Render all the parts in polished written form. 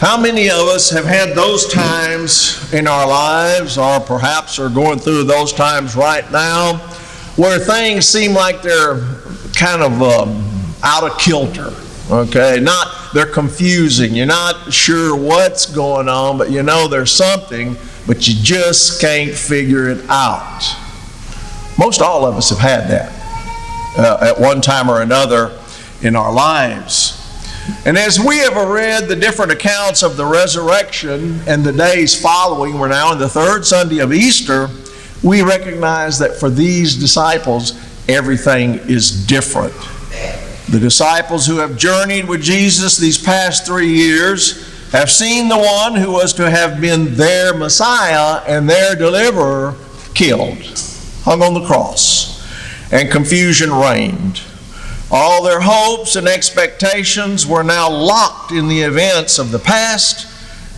How many of us have had those times in our lives, or perhaps are going through those times right now, where things seem like they're kind of out of kilter? Okay, they're confusing. You're not sure what's going on, but you know there's something, but you just can't figure it out. Most all of us have had that at one time or another in our lives. And as we have read the different accounts of the resurrection and the days following, we're now in the third Sunday of Easter, we recognize that for these disciples, everything is different. The disciples who have journeyed with Jesus these past 3 years have seen the one who was to have been their Messiah and their deliverer killed, hung on the cross, and confusion reigned. All their hopes and expectations were now locked in the events of the past,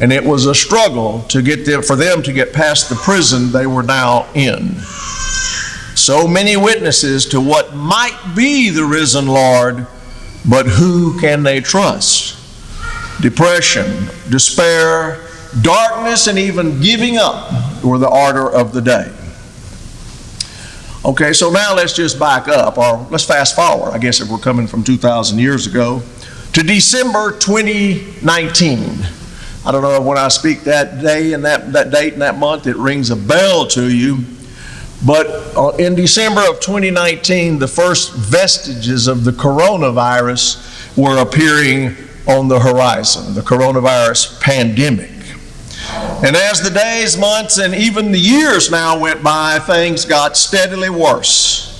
and it was a struggle for them to get past the prison they were now in. So many witnesses to what might be the risen Lord, but who can they trust? Depression, despair, darkness, and even giving up were the order of the day. Okay, so now let's just back up, or let's fast forward, I guess if we're coming from 2,000 years ago, to December 2019. I don't know if when I speak that day and that date and that month, it rings a bell to you. But in December of 2019, the first vestiges of the coronavirus were appearing on the horizon, the coronavirus pandemic. And as the days, months, and even the years now went by, things got steadily worse.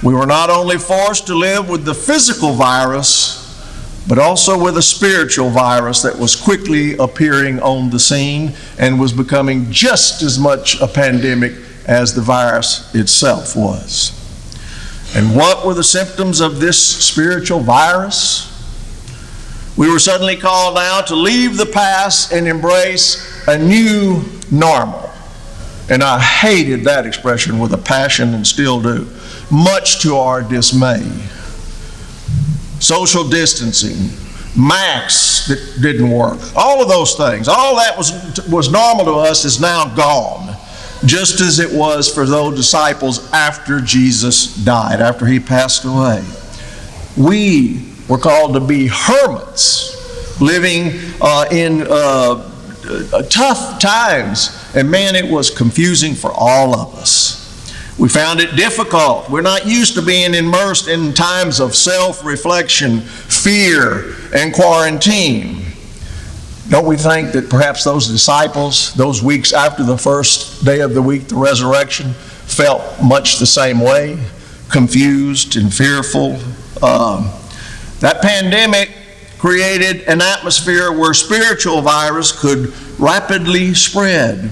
We were not only forced to live with the physical virus, but also with a spiritual virus that was quickly appearing on the scene and was becoming just as much a pandemic as the virus itself was. And what were the symptoms of this spiritual virus? We were suddenly called now to leave the past and embrace a new normal. And I hated that expression with a passion and still do, much to our dismay. Social distancing, masks that didn't work, all of those things, all that was normal to us is now gone. Just as it was for those disciples after Jesus died, after he passed away. We were called to be hermits, living in tough times. And man, it was confusing for all of us. We found it difficult. We're not used to being immersed in times of self-reflection, fear, and quarantine. Don't we think that perhaps those disciples, those weeks after the first day of the week, the resurrection, felt much the same way, confused and fearful? That pandemic created an atmosphere where spiritual virus could rapidly spread.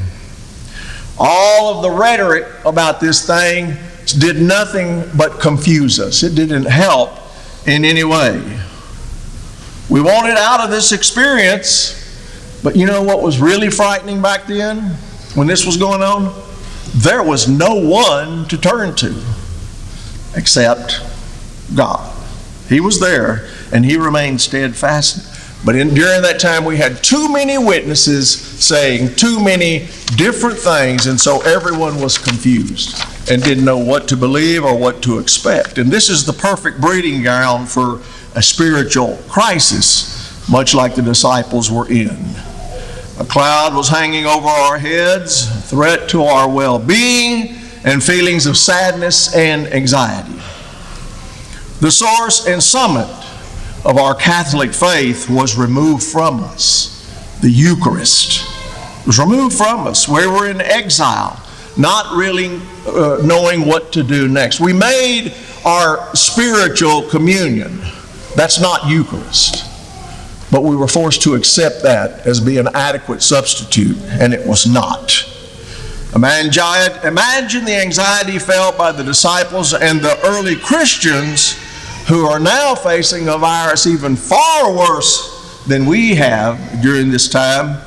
All of the rhetoric about this thing did nothing but confuse us. It didn't help in any way. We wanted out of this experience. But you know what was really frightening back then when this was going on? There was no one to turn to except God. He was there and he remained steadfast. But during that time we had too many witnesses saying too many different things, and so everyone was confused and didn't know what to believe or what to expect. And this is the perfect breeding ground for a spiritual crisis, much like the disciples were in. A cloud was hanging over our heads, a threat to our well-being, and feelings of sadness and anxiety. The source and summit of our Catholic faith was removed from us. The Eucharist was removed from us. We were in exile, not really knowing what to do next. We made our spiritual communion. That's not Eucharist. But we were forced to accept that as being an adequate substitute, and it was not. Imagine the anxiety felt by the disciples and the early Christians who are now facing a virus even far worse than we have during this time.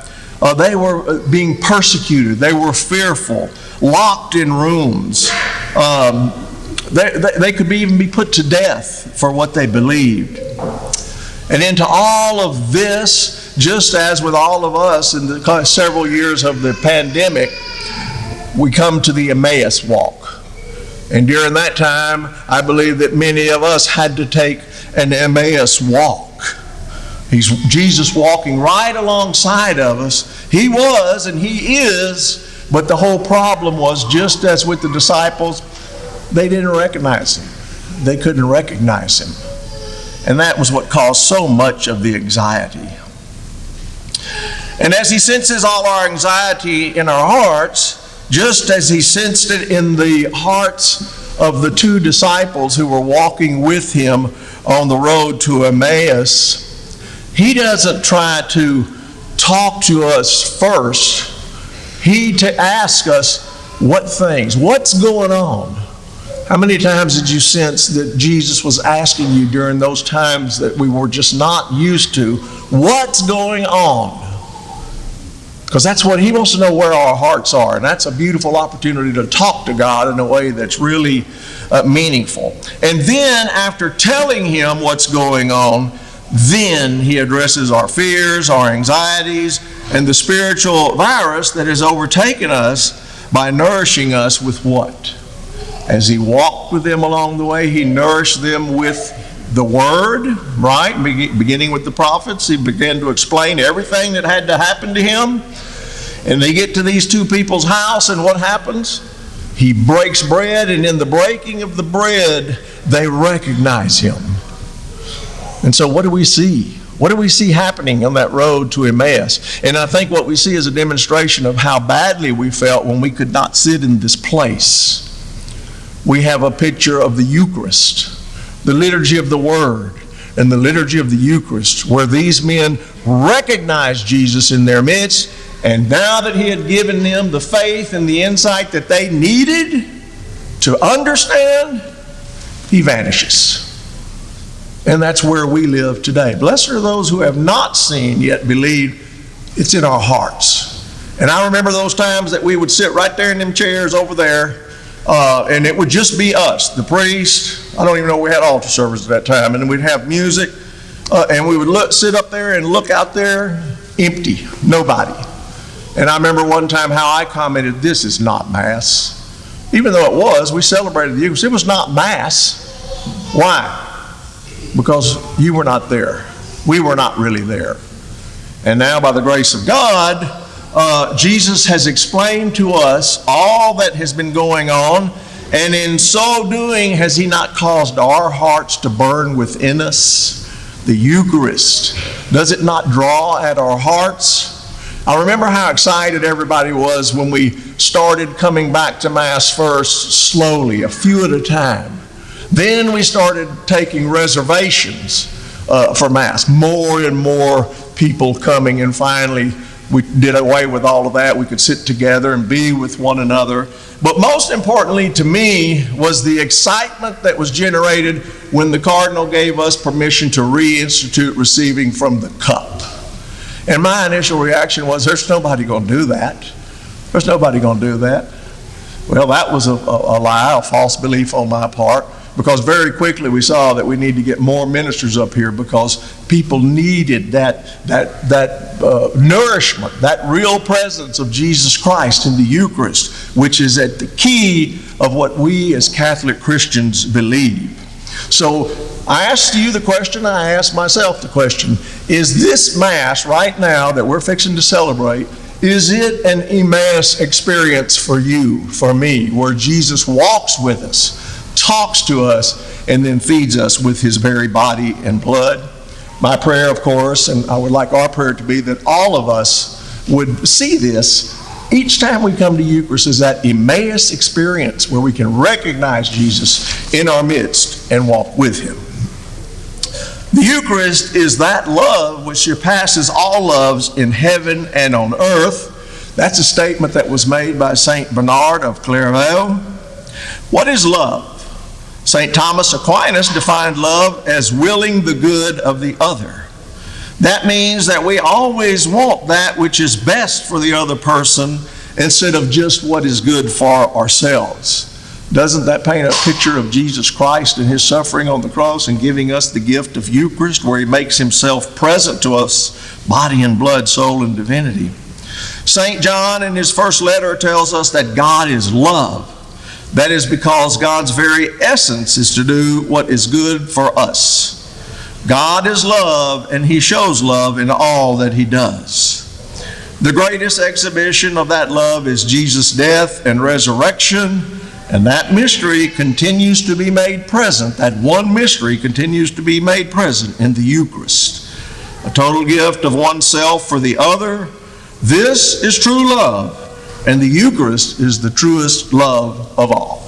They were being persecuted. They were fearful, locked in rooms. They could even be put to death for what they believed. And into all of this, just as with all of us in the several years of the pandemic, we come to the Emmaus walk. And during that time, I believe that many of us had to take an Emmaus walk. Jesus walking right alongside of us. He was and He is, but the whole problem was, just as with the disciples, they didn't recognize Him. They couldn't recognize Him. And that was what caused so much of the anxiety. And as He senses all our anxiety in our hearts, just as He sensed it in the hearts of the two disciples who were walking with Him on the road to Emmaus, He doesn't try to talk to us first. He asks us what things, what's going on. How many times did you sense that Jesus was asking you during those times that we were just not used to, what's going on? Because that's what He wants to know, where our hearts are. And that's a beautiful opportunity to talk to God in a way that's really meaningful. And then after telling Him what's going on, then He addresses our fears, our anxieties, and the spiritual virus that has overtaken us by nourishing us with what? As He walked with them along the way, He nourished them with the Word, right? Beginning with the prophets, He began to explain everything that had to happen to Him. And they get to these two people's house, and what happens? He breaks bread, and in the breaking of the bread, they recognize Him. And so what do we see? What do we see happening on that road to Emmaus? And I think what we see is a demonstration of how badly we felt when we could not sit in this place. We have a picture of the Eucharist, the liturgy of the Word, and the liturgy of the Eucharist, where these men recognized Jesus in their midst, and now that He had given them the faith and the insight that they needed to understand, He vanishes. And that's where we live today. Blessed are those who have not seen yet believe. It's in our hearts. And I remember those times that we would sit right there in them chairs over there, and it would just be us, the priest. I don't even know we had altar service at that time. And we'd have music, and we would sit up there and look out there, empty, nobody. And I remember one time how I commented, this is not Mass. Even though it was, we celebrated the Eucharist. It was not Mass. Why? Because you were not there. We were not really there. And now by the grace of God, Jesus has explained to us all that has been going on, and in so doing, has He not caused our hearts to burn within us? The Eucharist, does it not draw at our hearts? I remember how excited everybody was when we started coming back to Mass first, slowly, a few at a time. Then we started taking reservations for Mass, more and more people coming, and finally we did away with all of that. We could sit together and be with one another. But most importantly to me was the excitement that was generated when the Cardinal gave us permission to reinstitute receiving from the cup. And my initial reaction was, there's nobody going to do that. There's nobody going to do that. Well, that was a lie, a false belief on my part, because very quickly we saw that we need to get more ministers up here, because people needed that nourishment, that real presence of Jesus Christ in the Eucharist, which is at the key of what we as Catholic Christians believe. So I asked you the question, I asked myself the question, is this Mass right now that we're fixing to celebrate, is it an Emmaus experience for you, for me, where Jesus walks with us, talks to us, and then feeds us with His very body and blood? My prayer, of course, and I would like our prayer to be that all of us would see this each time we come to Eucharist, is that Emmaus experience where we can recognize Jesus in our midst and walk with Him. The Eucharist is that love which surpasses all loves in heaven and on earth. That's a statement that was made by St. Bernard of Clairvaux. What is love? St. Thomas Aquinas defined love as willing the good of the other. That means that we always want that which is best for the other person instead of just what is good for ourselves. Doesn't that paint a picture of Jesus Christ and his suffering on the cross and giving us the gift of Eucharist, where he makes himself present to us, body and blood, soul and divinity? St. John in his first letter tells us that God is love. That is because God's very essence is to do what is good for us. God is love, and he shows love in all that he does. The greatest exhibition of that love is Jesus' death and resurrection, and that mystery continues to be made present. That one mystery continues to be made present in the Eucharist. A total gift of oneself for the other. This is true love, and the Eucharist is the truest love of all.